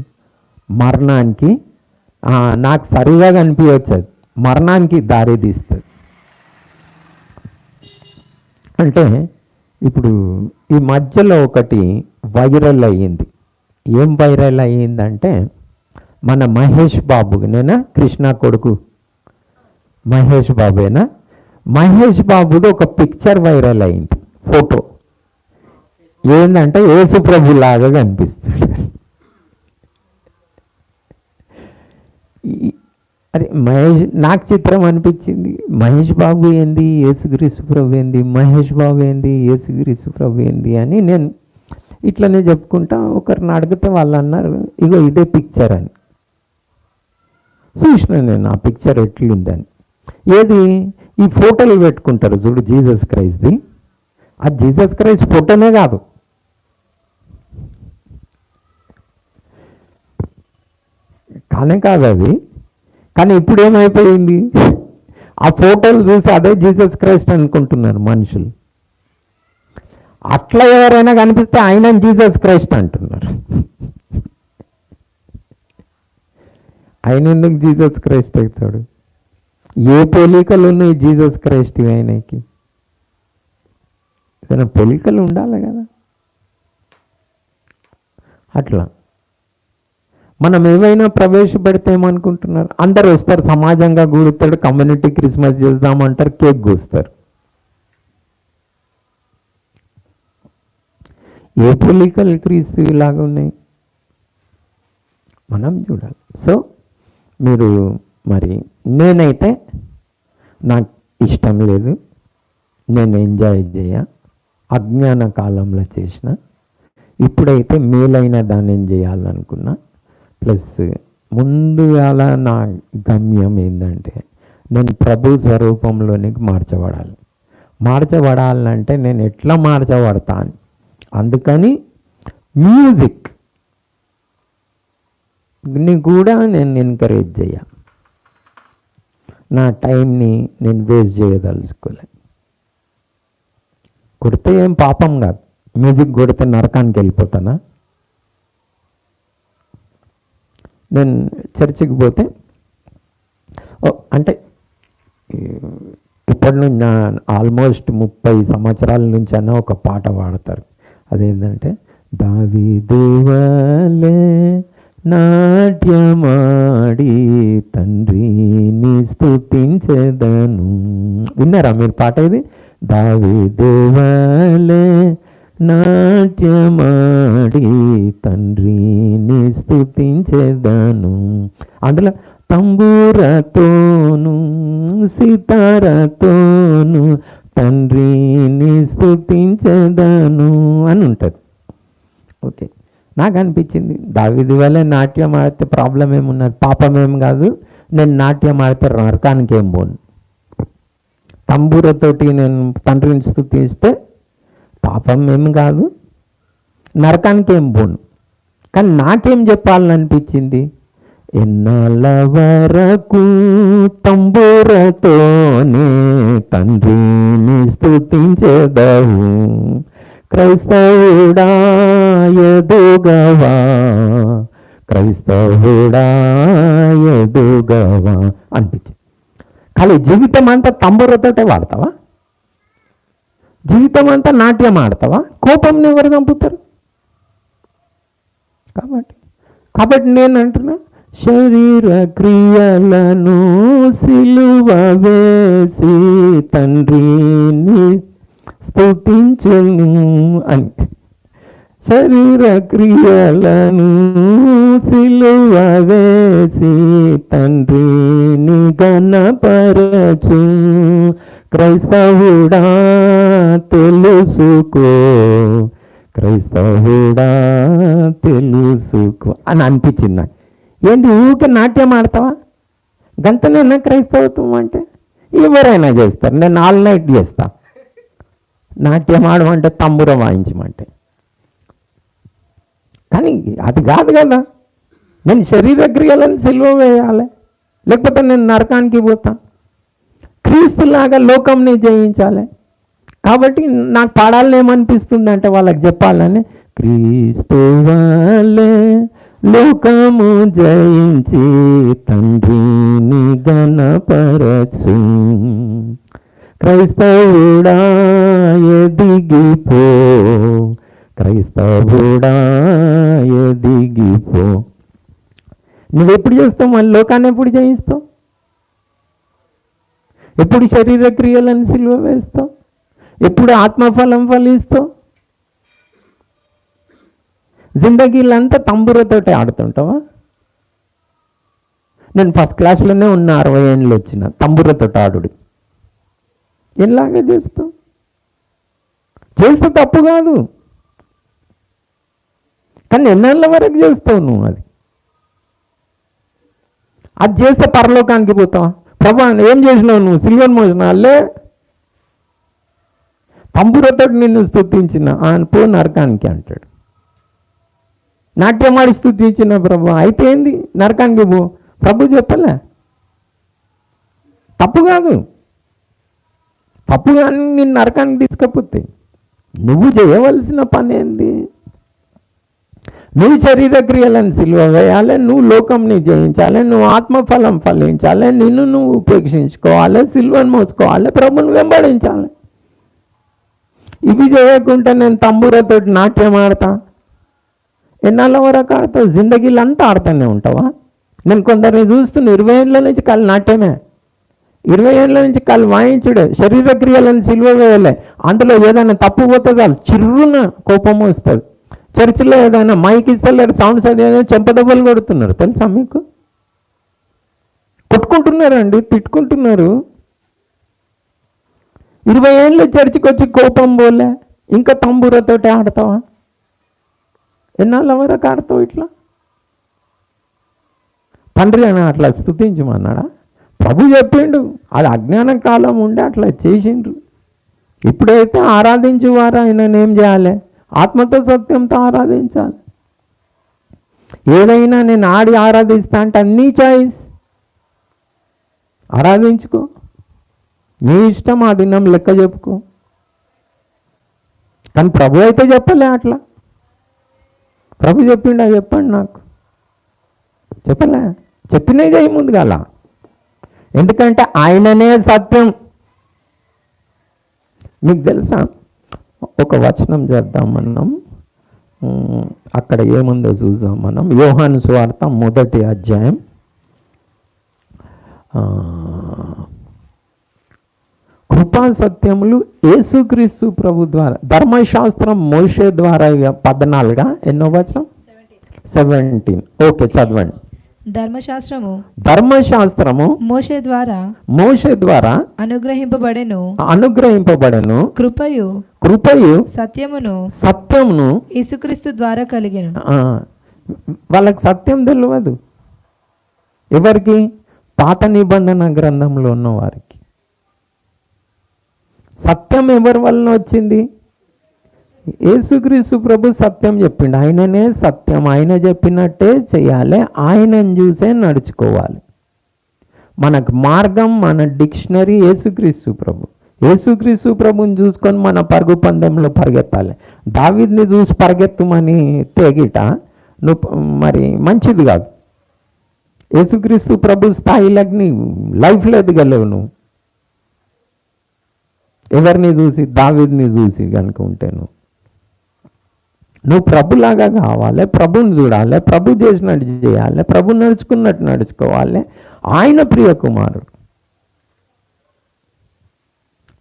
మరణానికి, నాకు సరిగా కనిపించచ్చు, అది మరణానికి దారి తీస్తుంది. అంటే ఇప్పుడు ఈ మధ్యలో ఒకటి వైరల్ అయ్యింది. ఏం వైరల్ అయ్యిందంటే మన మహేష్ బాబునేనా, కృష్ణ కొడుకు మహేష్ బాబేనా, మహేష్ బాబుది ఒక పిక్చర్ వైరల్ అయింది, ఫోటో. ఏంటంటే యేసు ప్రభు లాగా కనిపిస్తుంది. అరే మహేష్, నాకు చిత్రం అనిపించింది, మహేష్ బాబు ఏంది యేసుక్రీస్తు ప్రభు ఏంది, మహేష్ బాబు ఏంది యేసుక్రీస్తు ప్రభు ఏంది అని నేను ఇట్లనే చెప్పుకుంటా. ఒకరిని అడిగితే వాళ్ళు అన్నారు ఇగో ఇదే పిక్చర్ అని. చూసిన నేను ఆ పిక్చర్ ఎట్లుందని. ఏది ఈ ఫోటోలు పెట్టుకుంటారు చూడు జీసస్ క్రైస్ట్ది, ఆ జీసస్ క్రైస్ట్ ఫోటోనే కాదు, కానే కాదు అది. కానీ ఇప్పుడు ఏమైపోయింది, ఆ ఫోటోలు చూసి అదే జీసస్ క్రైస్ట్ అనుకుంటున్నారు మనుషులు. అట్లా ఎవరైనా కనిపిస్తే ఆయన జీసస్ క్రైస్ట్ అంటున్నారు. ఆయన ఎందుకు జీసస్ క్రైస్ట్ అవుతాడు? ఏ పోలికలు ఉన్నాయి జీసస్ క్రైస్ట్ ఆయనకి? ఏదైనా పోలికలు ఉండాలి కదా. అట్లా మనం ఏమైనా ప్రవేశపెడితే ఏమనుకుంటున్నారు, అందరు వస్తారు, సమాజంగా కూడుతాడు, కమ్యూనిటీ క్రిస్మస్ చేద్దామంటారు, కేక్ కూస్తారు. ఏ పోలికలు క్రీస్తు ఇలాగా ఉన్నాయి మనం చూడాలి. సో మీరు మరి నేనైతే నాకు ఇష్టం లేదు, నేను ఎంజాయ్ చేయ, అజ్ఞాన కాలంలో చేసిన, ఇప్పుడైతే మేలైన దాన్ని ఏం చేయాలనుకున్నా. ప్లస్ ముందుగాల నా గమ్యం ఏంటంటే నేను ప్రభు స్వరూపంలోనికి మార్చబడాలంటే నేను ఎట్లా మార్చబడతాను. అందుకని మ్యూజిక్ ని కూడా నేను ఎంకరేజ్ చేయాలి. నా టైంని నేను వేస్ట్ చేయదలుచుకోలే. కొడితే ఏం పాపం కాదు, మ్యూజిక్ కొడితే నరకానికి వెళ్ళిపోతానా? నేను చర్చికి పోతే అంటే ఇప్పటి నుంచి ఆల్మోస్ట్ 30 సంవత్సరాల నుంచి అన్న ఒక పాట పాడతారు. అదేంటంటే దావీదు వలె నాట్యమాడి తండ్రిని స్తుతించెదను. విన్నారా మీరు పాట? ఇది దావీదు వలె నాట్యమాడి తండ్రిని స్తుతించెదను. అందులో తంబూరతోను సితారతోను తండ్రిని స్తుతించెదను అని ఉంటుంది. ఓకే, నాకు అనిపించింది దావీదు వల్లే నాట్యం ఆడితే ప్రాబ్లం ఏమున్నది, పాపం ఏం కాదు. నేను నాట్యం ఆడితే నరకానికి ఏం పోను. తంబూరతోటి నేను తండ్రిని స్తుతిస్తే పాపం ఏం కాదు, నరకానికి ఏం పోను. కానీ నాకేం చెప్పాలని అనిపించింది, ఎన్నాళ్ళ వరకు తంబూరతోనే తండ్రిని స్తుతించెదవు, క్రైస్తవుడా ఎదుగవా, క్రైస్తవుడా ఎదుగవా అనిపించింది. కానీ జీవితం అంతా తంబూరతోటే వాడతావా? జీవితం అంతా నాట్యం ఆడతావా? కోపంని ఎవరు చంపుతారు? కాబట్టి నేను అంటున్నా, శరీర క్రియలను సిలువ వేసి తండ్రిని స్తుతించును అని. శరీర క్రియలను సిలువ వేసి తండ్రిని గణపరచు, క్రైస్తవుడా తెలుసుకో, క్రైస్తవుడా తెలుసుకో అని అనిపించింది నాకు. ఏంటి ఊరికే నాట్యం ఆడతావా? గంతనైనా క్రైస్తవత్వం అంటే ఎవరైనా చేస్తారు. నేను ఆల్ నైట్ చేస్తా. నాట్యం ఆడమంటే తంబుర వాయించమంటే, కానీ అది కాదు కదా. నేను శరీర క్రియలను సిలువ వేయాలి, లేకపోతే నేను నరకానికి పోతా. క్రీస్తులాగా లోకంని జయించాలి. కాబట్టి నాకు పాడాలని ఏమనిపిస్తుంది అంటే వాళ్ళకి చెప్పాలని, క్రీస్తు వలె లోకము జయించి తండ్రిని గణపరచు, క్రైస్తవుడా ఎదిగిపో, క్రైస్తవుడా ఎదిగిపో. నువ్వెప్పుడు చేస్తావు? మళ్ళీ లోకాన్ని ఎప్పుడు జయిస్తావు? ఎప్పుడు శరీర క్రియలను సిలువ వేస్తావు? ఎప్పుడు ఆత్మఫలం ఫలిస్తావు? జిందగీలంతా తంబురతోటి ఆడుతుంటావా? నేను ఫస్ట్ క్లాస్లోనే ఉన్న 60 ఏళ్ళు వచ్చిన తంబురతోటి ఆడుడు. ఎలాగే చేస్తావు? చేస్తే తప్పు కాదు, కానీ ఎన్నేళ్ళ వరకు చేస్తావు నువ్వు? అది చేస్తే పరలోకానికి పోతావా? ప్రభా ఏం చేసినావు నువ్వు? సిల్వర్ మోసిన అల్లే తంబురతో నిన్ను స్తుతించిన ఆయన పో నరకానికి అంటాడు. నాట్యమాడి స్తుతించిన ప్రభా అయితే ఏంది? నరకానికి పో. ప్రభు చెప్పలే? తప్పు కాదు, తప్పు కానీ నిన్ను నరకానికి తీసుకపోతే నువ్వు చేయవలసిన పని ఏంది? నువ్వు శరీర క్రియలను సిలువ వేయాలి, నువ్వు లోకంని జయించాలి, నువ్వు ఆత్మఫలం ఫలించాలి, నిన్ను నువ్వు ఉపేక్షించుకోవాలి, సిలువను మోసుకోవాలి, ప్రభుని వెంబడించాలి. ఇవి చేయకుంటే నేను తంబూరతోటి నాట్యం ఆడతా. ఎన్నాళ్ళ వరకు ఆడతావు? జిందగీలంతా ఆడుతూనే ఉంటావా? నేను కొందరిని చూస్తున్నా 20 ఏళ్ళ నుంచి కళ్ళు నాట్యమే, 20 ఏళ్ళ నుంచి కళ్ళు వాయించుడే, శరీర క్రియలను సిలువ వేయలే. అందులో ఏదైనా తప్పు పోతే చాలు చిర్రున కోపం వస్తుంది. చర్చిలో ఏదైనా మైక్ ఇస్తలేరు, సౌండ్స్ ఏదైనా చెంపదెబ్బలు కొడుతున్నారు. తెలుసా మీకు? కొట్టుకుంటున్నారండి, తిట్టుకుంటున్నారు. 20 ఏళ్ళు చర్చికి వచ్చి కోపం పోలే, ఇంకా తంబూరతోటి ఆడతావా? ఎన్నాళ్ళ వరకు ఆడతావు ఇట్లా? తండ్రి అని అట్లా స్తుతించమన్నాడా? ప్రభు చెప్పిండు, అది అజ్ఞాన కాలం ఉండి అట్లా చేసిండ్రు. ఇప్పుడైతే ఆరాధించువారు ఆయనను ఏం చేయాలి? ఆత్మతో సత్యంతో ఆరాధించాలి. ఏదైనా నేను ఆడి ఆరాధిస్తా అంటే అన్నీ చాయిస్, ఆరాధించుకో, నీ ఇష్టం, ఆ దినం లెక్క చెప్పుకో. కానీ ప్రభు అయితే చెప్పలే అట్లా. ప్రభు చెప్పిండా? చెప్పండి నాకు, చెప్పలే. చెప్పినే చేయి ముందుగాల, ఎందుకంటే ఆయననే సత్యం. మీకు తెలుసా, ఒక వచనం చేద్దాం మనం, అక్కడ ఏముందో చూద్దాం మనం. యోహాను సువార్త 1వ అధ్యాయం 'కృపా సత్యములు యేసుక్రీస్తు ప్రభు ద్వారా'. ధర్మశాస్త్రం మోషే ద్వారా 14గా ఎన్నో వచనం? 17. ఓకే, చదవండి. ధర్మశాస్త్రము మోషే ద్వారా అనుగ్రహింపబడెను, కృపయు సత్యమును యేసుక్రీస్తు ద్వారా కలిగెను. వాళ్ళకి సత్యం తెలియదు. ఎవరికి? పాత నిబంధన గ్రంథంలో ఉన్న వారికి. సత్యం ఎవరి వలన వచ్చింది? యేసుక్రీస్తు ప్రభు సత్యం చెప్పిండు. ఆయననే సత్యం, ఆయన చెప్పినట్టే చేయాలి, ఆయనను చూసే నడుచుకోవాలి. మనకు మార్గం, మన డిక్షనరీ యేసుక్రీస్తు ప్రభు. యేసుక్రీస్తు ప్రభుని చూసుకొని మన పరుగు పందెంలో పరిగెత్తాలి. దావీదుని చూసి పరిగెత్తమని తెగిట నువ్వు మరి మంచిది కాదు. యేసుక్రీస్తు ప్రభు స్థాయిలకి లైఫ్లో ఎదగలేవు నువ్వు. ఎవరిని చూసి? దావీదుని చూసి కనుక ఉంటే నువ్వు ప్రభులాగా కావాలి, ప్రభుని చూడాలి, ప్రభు చేసినట్టు చేయాలి, ప్రభు నడుచుకున్నట్టు నడుచుకోవాలి. ఆయన ప్రియ కుమారుడు.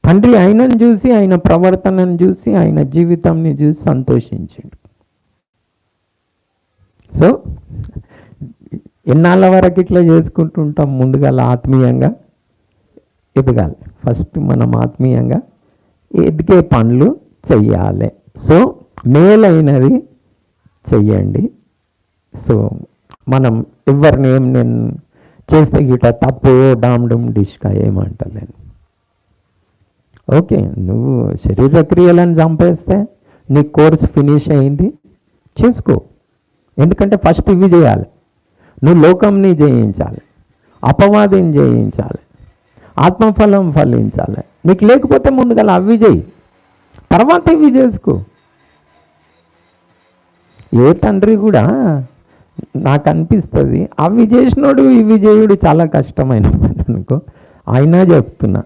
తండ్రి ఆయనను చూసి, ఆయన ప్రవర్తనను చూసి, ఆయన జీవితంని చూసి సంతోషించాడు. సో ఎన్నాళ్ళ వరకు ఇట్లా చేసుకుంటుంటాం? ముందుగా ఆత్మీయంగా ఎదగాలి. ఫస్ట్ మనం ఆత్మీయంగా ఎదిగే పనులు చెయ్యాలి. సో మేలైనది చెయ్యండి. సో మనం ఎవరిని ఏం నేను చేస్తే గిట తప్పు డామ్డమ్ డిష్గా ఏమంటలేను. ఓకే, నువ్వు శరీర క్రియలను చంపేస్తే నీ కోర్స్ ఫినిష్ అయింది, చేసుకో. ఎందుకంటే ఫస్ట్ ఇవి చేయాలి. నువ్వు లోకంని జయించాలి, అపవాదిని జయించాలి, ఆత్మఫలం ఫలించాలి. నీకు లేకపోతే ముందుగా అవి చేయి. తర్వాత ఇవి చేసుకో. ఏ తండ్రి కూడా నాకు అనిపిస్తుంది అవి చేసినోడు ఇవి చేయుడు చాలా కష్టమైన పని అనుకో. అయినా చెప్తున్నా,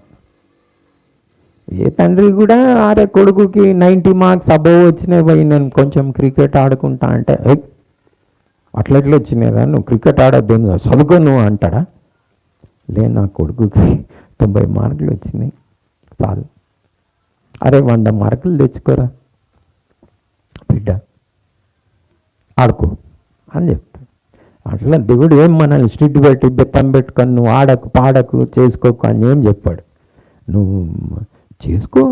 ఏ తండ్రి కూడా అరే కొడుకుకి 90 మార్క్స్ అబోవ్ వచ్చినాయి పోయి నేను కొంచెం క్రికెట్ ఆడుకుంటా అంటే అట్లా ఎట్లా వచ్చినాయిరా నువ్వు క్రికెట్ ఆడద్దు చదువుకో నువ్వు అంటాడా? లే నా కొడుకుకి 90 మార్కులు వచ్చినాయి చాలు, అరే 100 మార్కులు తెచ్చుకోరా బిడ్డ ఆడుకో అని చెప్తాడు. అట్లా దేవుడు ఏం మనల్ని స్ట్రిక్ట్ పెట్టి బెత్తం పెట్టుకొని నువ్వు ఆడకు పాడకు చేసుకోకు అని ఏం చెప్పాడు. నువ్వు చేసుకో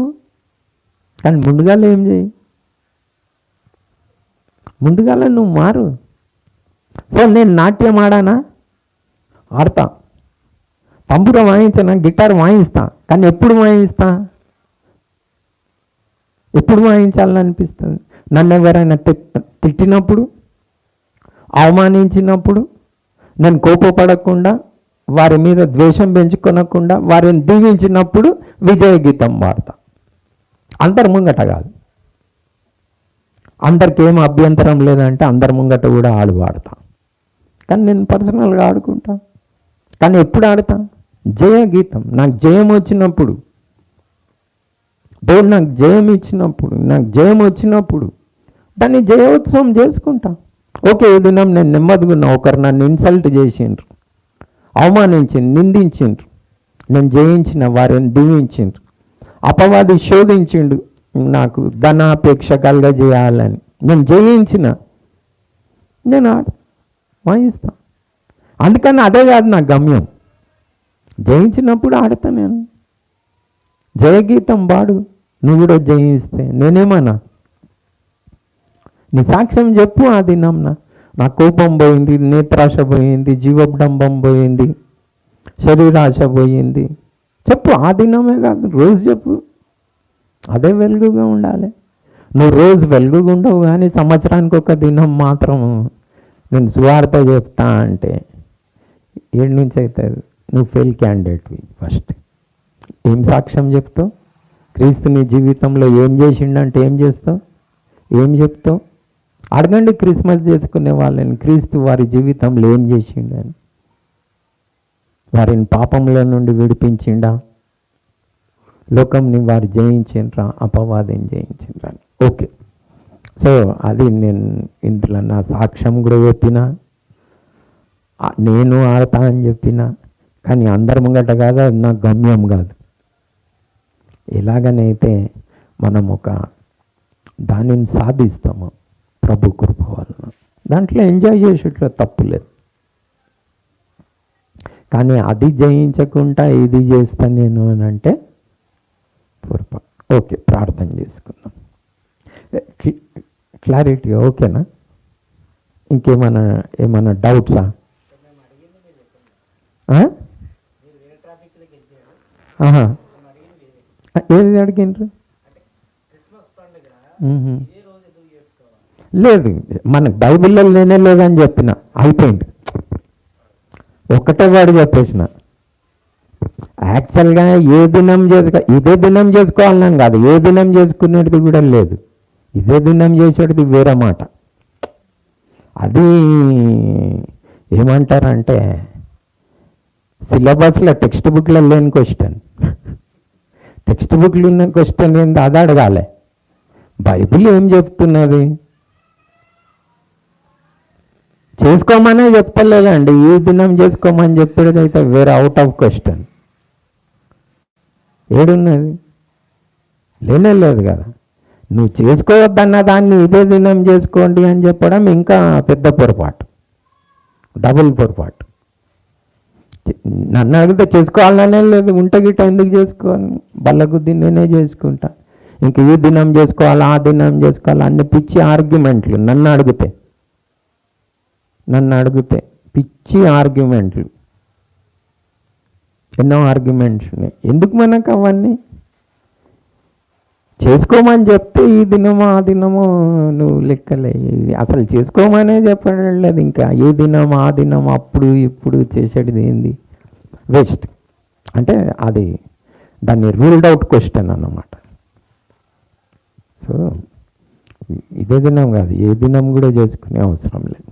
కానీ ముందుగాల ఏం చేయి, ముందుగాల నువ్వు మారు. సో నేను నాట్యం ఆడానా, ఆడతా, తంబుర వాయించనా, గిటార్ వాయిస్తా, కానీ ఎప్పుడు వాయిస్తా, ఎప్పుడు వాయించాలని అనిపిస్తుంది. నన్ను ఎవరైనా తిట్టినప్పుడు, అవమానించినప్పుడు నేను కోపపడకుండా, వారి మీద ద్వేషం పెంచుకొనకుండా వారిని దీవించినప్పుడు విజయ గీతం పాడతా. అందరి ముంగట కాదు, అందరికి ఏం అభ్యంతరం లేదంటే అందరి ముంగట కూడా ఆడు పాడతా, కానీ నేను పర్సనల్గా ఆడుకుంటా. కానీ ఎప్పుడు ఆడతా? జయ గీతం. నాకు జయం వచ్చినప్పుడు, దేవుడు నాకు జయం ఇచ్చినప్పుడు, నాకు జయం వచ్చినప్పుడు దాన్ని జయోత్సవం చేసుకుంటా. ఓకే, ఈ దినం నేను నెమ్మదిగా ఉన్నా, ఒకరు నన్ను ఇన్సల్ట్ చేసిండ్రు, అవమానించిండ్రు, నిందించిండ్రు, నేను జయించిన, వారిని దీవించిండ్రు. అపవాది శోధించిండు నాకు ధనాపేక్ష కలగజేయాలని, నేను జయించిన, నేను వాయిస్తా. అందుకని అదే కాదు నా గమ్యం, జయించినప్పుడు ఆడతా. నేను జయగీతం పాడు, నువ్వు కూడా జయిస్తే నేనేమన్నా, నీ సాక్ష్యం చెప్పు. ఆ దినం నా కోపం పోయింది, నేత్రాశ పోయింది, జీవడంబం పోయింది, శరీరాశ పోయింది, చెప్పు. ఆ దినమే కాదు, రోజు చెప్పు. అదే వెలుగుగా ఉండాలి. నువ్వు రోజు వెలుగుగా ఉండవు, కానీ సంవత్సరానికి ఒక దినం మాత్రం నేను సువార్త చెప్తా అంటే ఏడు నుంచి అవుతుంది. నువ్వు ఫెయిల్ క్యాండిడేట్వి. ఫస్ట్ ఏం సాక్ష్యం చెప్తావు? క్రీస్తు నీ జీవితంలో ఏం చేసిండంటే ఏం చేస్తావు, ఏం చెప్తావు? అడగండి క్రిస్మస్ చేసుకునే వాళ్ళని, క్రీస్తు వారి జీవితంలో ఏం చేసిండని. వారిని పాపంలో నుండి విడిపించిండా, లోకంని వారు జయించిండ్రా, అపవాదం జయించిండ్రా. ఓకే, సో అది నేను ఇందులో నా సాక్ష్యం కూడా చెప్పిన, నేను ఆడతా అని చెప్పిన, కానీ అందరి ముంగట కాదు, అది నా గమ్యం కాదు. ఎలాగనైతే మనం ఒక దానిని సాధిస్తాము ప్రభు కృప వలన, దాంట్లో ఎంజాయ్ చేసేట్లో తప్పు లేదు. కానీ అది జయించకుండా ఇది చేస్తా నేను అని అంటే పొరపాటు. ఓకే, ప్రార్థన చేసుకుందాం. క్లారిటీ ఓకేనా? ఏమైనా డౌట్సా? ఏది అడిగిండ్రు? లేదు, మనకు బైబిల్లో లేనే లేదని చెప్పిన, అయిపోయింది. ఒక్కటే వాడు చెప్పేసిన. యాక్చువల్గా ఏ దినం ఇదే దినం చేసుకోవాలని కాదు, ఏ దినం చేసుకునేది కూడా లేదు. ఇదే దినం చేసేది వేరే మాట. అది ఏమంటారంటే సిలబస్లో టెక్స్ట్ బుక్లో లేని క్వశ్చన్. టెక్స్ట్ బుక్లో ఉన్న క్వశ్చన్ ఏంది అది అడగాలి. బైబిల్ ఏం చెప్తున్నది? చేసుకోమనే చెప్తలేదండి, ఈ దినం చేసుకోమని చెప్పేది అయితే వేరే అవుట్ ఆఫ్ క్వశ్చన్. ఏడున్నది? లేనే లేదు కదా. నువ్వు చేసుకోవద్దన్న దాన్ని ఇదే దినం చేసుకోండి అని చెప్పడం ఇంకా పెద్ద పొరపాటు, డబుల్ పొరపాటు. నన్ను అడిగితే చేసుకోవాలనే లేదు, ఉంట గిట్ట ఎందుకు చేసుకోవాలి, బల్లగుద్ది నేనే చేసుకుంటా. ఇంక ఈ దినం చేసుకోవాలి, ఆ దినం చేసుకోవాలి, అన్ని పిచ్చి ఆర్గ్యుమెంట్లు. నన్ను అడిగితే పిచ్చి ఆర్గ్యుమెంట్లు, ఎన్నో ఆర్గ్యుమెంట్స్. ఎందుకు మనకు అవన్నీ? చేసుకోమని చెప్తే ఈ దినమో ఆ దినమో నువ్వు లెక్కలే. అసలు చేసుకోమనే చెప్పడం లేదు. ఇంకా ఏ దినం ఆ దినం అప్పుడు ఇప్పుడు చేసేది ఏంది? వేస్ట్. అంటే అది దాన్ని రూల్డ్ అవుట్ క్వశ్చన్ అన్నమాట. సో ఇదే దినం కాదు, ఏ దినం కూడా చేసుకునే అవసరం లేదు.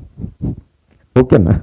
ఓకేనా?